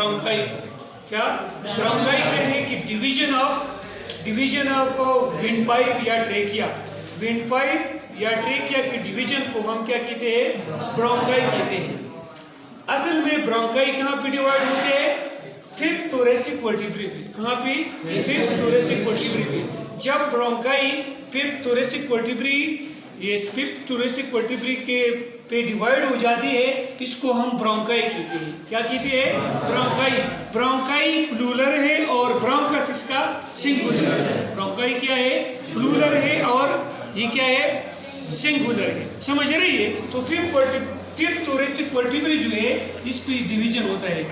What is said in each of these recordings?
Bronchi. क्या bronchi क्या है कि डिवीजन ऑफ विंड पाइप या ट्रेकिया। विंड पाइप या ट्रेकिया के डिवीजन को हम क्या कहते हैं? ब्रोंकाई कहते हैं। असल में ब्रोंकाई कहाँ पे डिवाइड होते हैं? फिफ्थ थोरेसिक वर्टिब्रे पे। कहाँ पे? फिफ्थ थोरेसिक वर्टिब्रे पे। जब ब्रोंकाई फिफ्थ थोरेसिक वर्टिब्रे, ये फिफ्थ थोरेसिक वर्टिब्रे के पे डिवाइड हो जाती है, इसको हम ब्रोंकाई कहते हैं। क्या कहते हैं? ब्रोंकाई। ब्रोंकाई प्लूरल है और ब्रोंकस इसका सिंगुलर है। ब्रोंकाई क्या है? प्लूरल है और ये क्या है? सिंगुलर है। समझ रही है? तो फिफ्थ थोरेसिक वर्टिब्रे जो है इस पे डिवीजन होता है।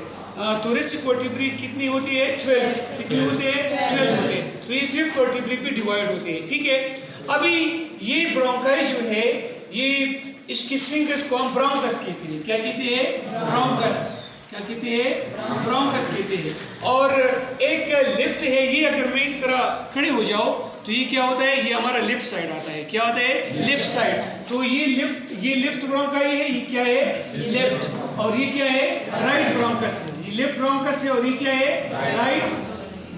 थोरेसिक वर्टिब्रे कितनी होती है? 12। कितनी होते हैं? 12 होते हैं। तो ये फिफ्थ वर्टिब्रे पे डिवाइड होते हैं। ठीक है। अभी ये ब्रोंकाई जो है, ये इसकी सिंगल्स को हम ब्रोंकस कहते हैं। क्या कहते हैं? ब्रोंकस। क्या कहते हैं? ब्रोंकस कहते हैं। और एक लिफ्ट है, ये अगर मैं इस तरह खड़े हो जाऊं तो ये क्या होता है? ये हमारा लेफ्ट साइड आता है। क्या होता है? Left side. तो ये लेफ्ट ब्रोंकाई है, ये क्या है? लेफ्ट। और ये क्या है? राइट ब्रोंकस है। ये लेफ्ट ब्रोंकस है और ये क्या है? राइट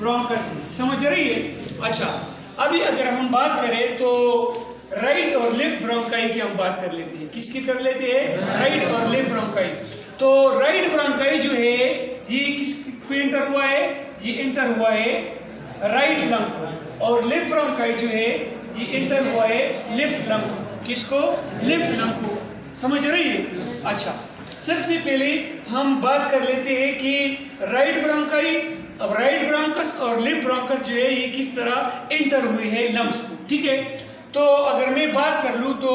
ब्रोंकस है। समझ रही है? अच्छा, अभी अगर हम बात करें तो राइट और लेफ्ट ब्रोंकाई की हम बात कर लेते हैं। किसकी कर लेते हैं? राइट और लेफ्ट ब्रोंकाई। तो राइट ब्रोंकाई जो है ये किसको एंटर हुआ है? ये एंटर हुआ है राइट लंग को। और लेफ्ट ब्रोंकाई जो है ये एंटर हुआ है लेफ्ट लंग को। किसको? लेफ्ट लंग को। समझ रही है? अच्छा, सबसे पहले हम बात कर लेते हैं कि राइट ब्रोंकाई, अब राइट ब्रोंकस और लेफ्ट ब्रोंकस जो है ये किस तरह एंटर हुए हैं लंग्स को। ठीक है। तो अगर मैं बात कर लूँ तो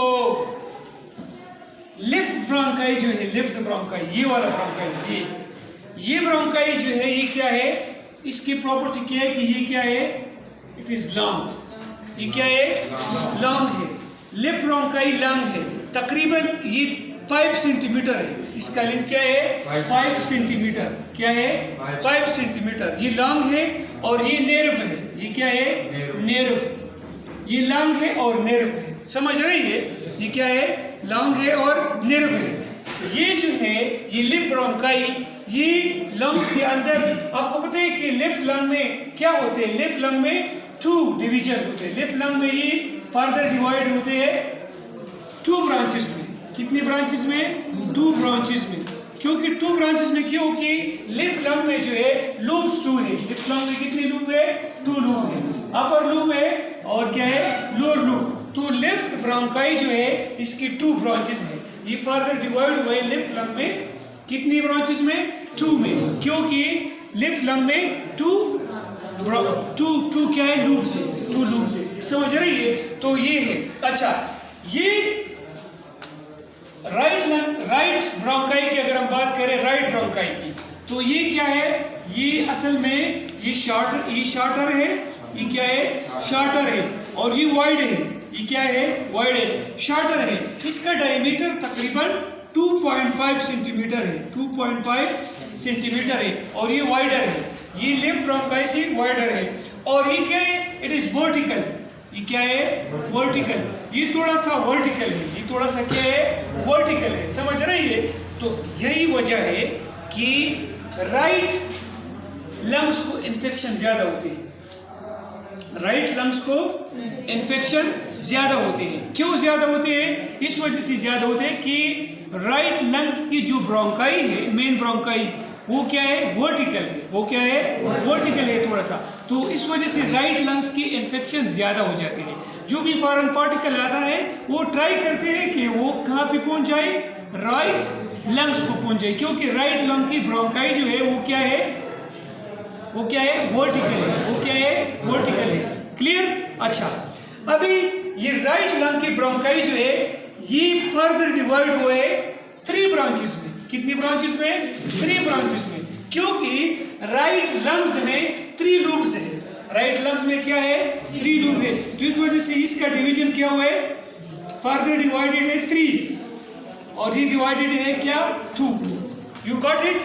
लेफ्ट ब्रोंकाई जो है, लेफ्ट ब्रोंकाई, ये वाला ब्रोंकाई, ये ब्रोंकाई जो है ये क्या है? इसकी प्रॉपर्टी क्या है कि ये क्या है? It is long. ये क्या है? लॉन्ग है। लेफ्ट ब्रोंकाई लॉन्ग है, तकरीबन ये 5 सेंटीमीटर है। इसका लेंथ क्या है? 5 सेंटीमीटर। क्या है? 5 सेंटीमीटर। ये लॉन्ग है और ये नेर्व है। ये क्या है? नेर्व। ये लॉन्ग है और नेर्व है। समझ रही है? ये क्या है? लॉन्ग है और नेर्व है। ये जो है ये लेफ्ट ब्रोंकाई, ये लंग्स के अंदर, आपको पता है कि लेफ्ट लंग में क्या होते हैं? लेफ्ट लंग में 2 डिवीजन होते हैं। लेफ्ट लंग में ये फर्दर डिवाइड होते हैं 2 ब्रांचेस में। कितनी ब्रांचेस में? 2 ब्रांचेस में। क्योंकि 2 ब्रांचेस में क्यों? कि लेफ्ट लंग में जो है लूब्स 2 है। लेफ्ट लंग में कितनी लूब है? 2 लूब है। अपर लूब है और क्या है? Lower lube. तो लेफ्ट ब्रोंकाई जो है इसकी 2 ब्रांचेस है। ये फर्दर डिवाइड हुए लेफ्ट लंग में कितनी ब्रांचेस में? 2 में। क्योंकि लेफ्ट लंग में 2 क्या है? लूब से। 2 लूब से। समझ रही है? तो ये है। अच्छा, ये राइट ब्रोंकाई की अगर हम बात करें, राइट ब्रोंकाई की, तो ये क्या है? ये असल में ये शॉर्टर है। ये क्या है? शॉर्टर है। और ये वाइड है। ये क्या है? वाइड है। शॉर्टर है। इसका डायमीटर तकरीबन 2.5 सेंटीमीटर है। 2.5 सेंटीमीटर है और ये वाइडर है। ये लेफ्ट ब्रोंकाई से वाइडर है। और ये क्या है? It is vertical. ये क्या है? वर्टिकल। ये थोड़ा सा वर्टिकल है। ये थोड़ा सा क्या है? वर्टिकल है। समझ रही है? तो यही वजह है कि राइट लंग्स को इन्फेक्शन ज्यादा होती है। राइट लंग्स को इन्फेक्शन ज्यादा होते हैं। क्यों ज्यादा होते हैं? इस वजह से ज्यादा होते हैं कि राइट लंग्स की जो ब्रोंकाई है, मेन ब्रोंकाई, वो क्या है? वर्टिकल है। वो क्या है? वर्टिकल है थोड़ा सा। तो इस वजह से राइट लंग्स की इन्फेक्शन ज्यादा हो जाते हैं। जो भी फॉरेन पार्टिकल आता है वो ट्राई करते हैं कि वो कहाँ पे पहुंच जाए? राइट लंग्स को पहुंच जाए। क्योंकि राइट लंग की ब्रोंकाई जो है वो क्या है? वो क्या है? वर्टिकल है। वो क्या है? वर्टिकल है। क्लियर? अच्छा, अभी ये राइट लंग की ब्रोंकाई जो है ये फर्दर डिवाइड हुए 3 ब्रांचेस में। कितनी ब्रांचेस में? 3 ब्रांचेस में। क्योंकि राइट लंग्स में 3 लूब्स है। राइट लंग्स में क्या है? 3 लूब है। तो इस वजह से इसका डिवीजन क्या हुआ है? फर्दर डिवाइडेड है 3 और ये डिवाइडेड है क्या? 2। You got it?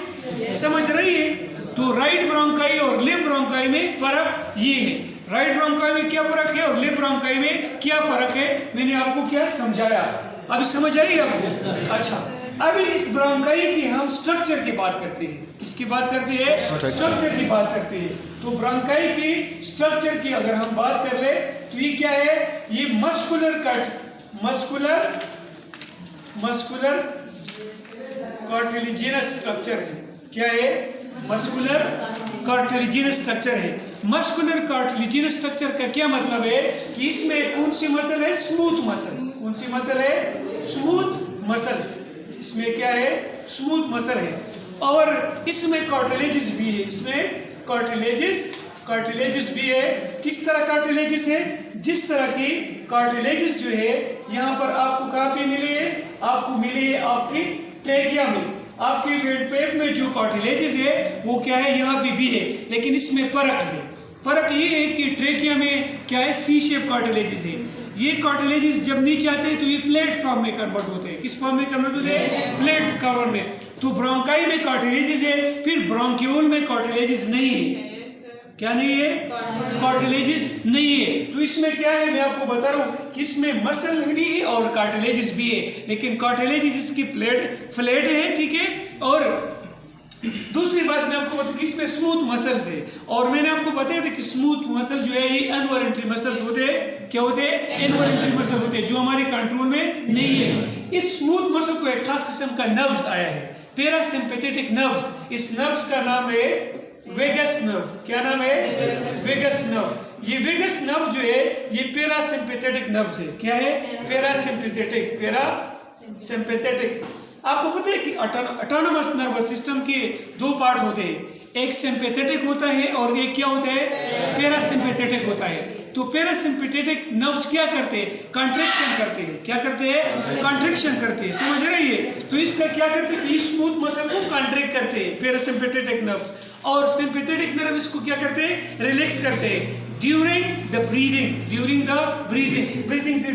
समझ रही है? तो राइट ब्रोंकाई और लेफ्ट ब्रोंकाई में फर्क ये है। राइट ब्रोंकाई में क्या फर्क है और लेफ्ट ब्रोंकाई में क्या फर्क है, मैंने आपको क्या समझाया। अभी समझ आई आपको? अच्छा, अभी इस ब्रोंकाई की हम स्ट्रक्चर की बात करते हैं। किसकी बात करते हैं? स्ट्रक्चर की बात करते हैं। तो ब्रोंकाई की स्ट्रक्चर की अगर हम बात कर ले तो ये क्या है? ये मस्कुलर कार्टिलेजिनस स्ट्रक्चर है। क्या है? मस्कुलर कार्टिलेजिनस स्ट्रक्चर है। मस्कुलर कार्टिलेजिनस स्ट्रक्चर का क्या मतलब है कि इसमें कौन सी मसल है? Smooth muscle. कौन सी मसल है? Smooth muscles. इसमें क्या है? स्मूथ मसल है। और इसमें कार्टिलेजेस भी है। इसमें कार्टिलेजेस भी है। किस तरह कार्टिलेजेस है? जिस तरह की कार्टिलेजेस जो है यहाँ पर आपको कहाँ पे मिले है? आपको मिले है आपकी ट्रेकिया में। आपके पेट में जो कार्टिलेजेस है वो क्या है? यहाँ पे भी है, लेकिन इसमें फर्क है। फर्क ये है कि ट्रेकिया में क्या है? सी शेप कार्टिलेजेस है। ये कार्टिलेजेस जब नीचे आते हैं तो ये प्लेट फॉर्म में कन्वर्ट होते हैं। किस फॉर्म में कन्वर्ट होते हैं? प्लेट कवर में। तो ब्रोंकाई में कार्टिलेजेस है, फिर ब्रोंक्यूल में कार्टिलेजेस नहीं है। क्या नहीं है? कार्टिलेजेस नहीं है। तो इसमें क्या है मैं आपको बता रहा हूँ कि इसमें मसल भी है और कार्टिलेजेस भी है, लेकिन कार्टिलेजेस इसकी फ्लैट है, ठीक है। और दूसरी बात मैं आपको बता कि इसमें स्मूथ मसल्स है, और मैंने आपको बताया था कि स्मूथ मसल जो है ये इनवॉलंटरी मसल्स होते हैं। क्या होते हैं? इनवॉलंटरी मसल होते हैं, जो हमारे कंट्रोल में नहीं है। इस स्मूथ मसल को एक खास किस्म का नर्व्स आया है, पैरासिम्पैथेटिक नर्व्स। इस नर्व्स का नाम है वेगस नर्व। क्या नाम है? Vagus nerve. ये वेगस नर्व जो है ये पैरासिम्पैथेटिक नर्व है। क्या है? पैरासिम्पैथेटिक। आपको पता है कि ऑटोनोमस नर्वस सिस्टम के दो पार्ट होते हैं, एक सिंपैथेटिक होता है और एक क्या होता है? पैरासिम्पैथेटिक होता है। तो पैरासिम्पैथेटिक नर्व्स क्या करते हैं? कंट्रैक्शन करते हैं। क्या करते हैं? कंट्रैक्शन करते हैं। समझ रहे हैं? तो इसका क्या करते हैं कि स्मूथ मसल को कंट्रैक्ट करते हैं पैरासिम्पैथेटिक नर्व्स, और सिंपैथेटिक नर्व इसको क्या करते हैं? रिलैक्स करते हैं ड्यूरिंग द ब्रीदिंग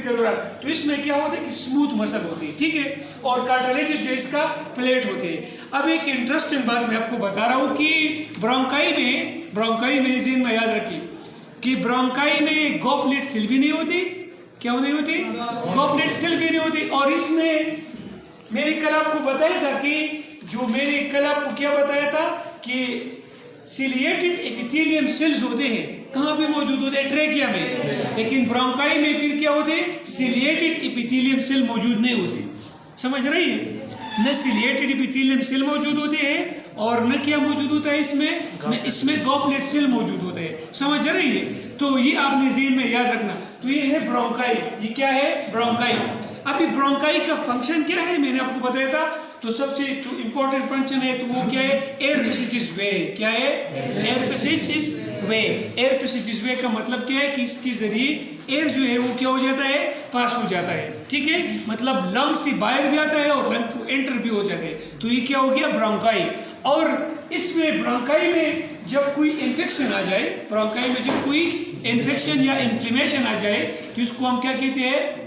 के दौरान। तो इसमें क्या होता है कि स्मूथ मसल होती है, ठीक है। और कार्टिलेजेस जो इसका प्लेट होते हैं। अब एक इंटरेस्टिंग बात मैं आपको बता रहा हूँ कि ब्रोंकाई में जेन में याद रखिए कि ब्रोंकाई में गॉबलेट सेल भी नहीं होती। क्या नहीं होती? गॉबलेट सेल भी नहीं होती। और इसमें मैंने कल आपको बताया था कि सिलिएटेड एपिथेलियम सेल्स होते हैं। कहाँ पे मौजूद होते हैं? ट्रेकिया में। लेकिन ब्रोंकाई में फिर क्या होते हैं? सिलिएटेड एपिथेलियम सेल मौजूद नहीं होते। समझ रही है? न सिलिएटेड एपिथेलियम सेल मौजूद होते हैं और न क्या मौजूद होता है इसमें गॉबलेट सेल मौजूद होते हैं। समझ रही है? तो ये आपने ज़हन में याद रखना। तो ये है ब्रोंकाई। ये क्या है? ब्रोंकाई। अभी ब्रोंकाई का फंक्शन क्या है मैंने आपको बताया था। तो सबसे जो इम्पोर्टेंट फंक्शन है तो वो क्या है? एयर पैसेज वे। क्या है? एयर पैसेज वे का मतलब क्या है कि इसके जरिए एयर जो है वो क्या हो जाता है? पास हो जाता है, ठीक है। मतलब लंग से बाहर भी आता है और लंग को एंटर भी हो जाता है। तो ये क्या हो गया? ब्रोंकाई। और इसमें ब्रोंकाई में जब कोई इन्फेक्शन आ जाए, ब्रोंकाई में जब कोई इन्फेक्शन या इन्फ्लेमेशन आ जाए तो इसको हम क्या कहते हैं?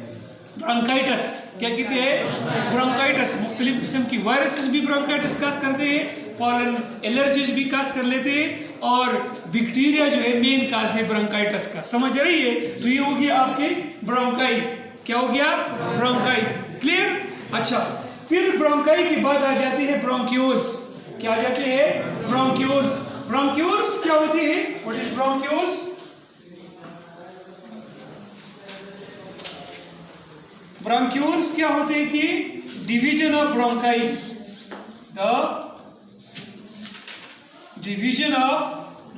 ब्रोंकाइटिस। क्या कहते हैं? ब्रोंकाइटिस। मुख्तलिफ किस्म की वायरसेस भी ब्रोंकाइटिस काज करते हैं, पॉलन एलर्जीज भी काज कर लेते हैं, और बैक्टीरिया जो है मेन काज है ब्रोंकाइटिस का। समझ रही है? तो ये हो गया आपके ब्रोंकाई। क्या हो गया? ब्रोंकाई। क्लियर? अच्छा, फिर ब्रोंकाई के बाद आ जाती है ब्रोंक्यूल्स। क्या आ जाते हैं? ब्रोंक्यूल्स। ब्रोंक्यूल्स क्या होते हैं? What is bronchioles? ब्रोंक्यूल्स क्या होते हैं कि division of bronchi, the division of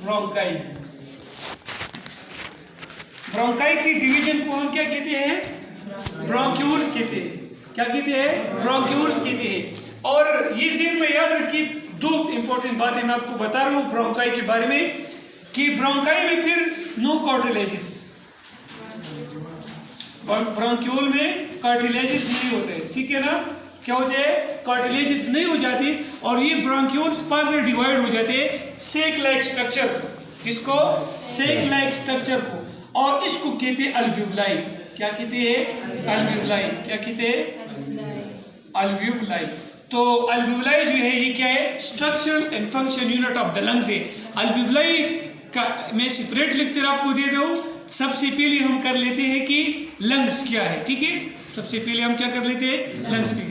bronchi. Bronchi की डिवीजन को हम क्या कहते हैं? ब्रोंक्यूल्स कहते हैं। क्या कहते हैं? ब्रोंक्यूल्स कहते हैं। और ये ज़हन में याद रखिए, दो इंपॉर्टेंट बातें मैं आपको बता रहा हूँ ब्रोंकाई के बारे में कि ब्रोंकाई में फिर नो कार्टिलेजेस। ब्रोंक्यूल में कार्टिलेजेस नहीं होते, ठीक है ना। क्या होते हैं? कार्टिलेजेस नहीं हो जाती, और ये ब्रोंक्यूल्स फर्दर डिवाइड हो जाते हैं सेक लाइक स्ट्रक्चर। इसको सेक लाइक स्ट्रक्चर को, और इसको कहते हैं अल्व्यूलाई। क्या कहते हैं? अल्व्यूलाई। क्या कहते हैं? अल्व्यूलाई। तो अल्व्यूलाई जो है ये क्या है? Structural and function unit of the lungs है। अल्व्यूलाई का मैं सेपरेट लेक्चर आपको दे दूं। सबसे पहले हम कर लेते हैं कि लंग्स क्या है, ठीक है। सबसे पहले हम क्या कर लेते हैं? लंग्स की।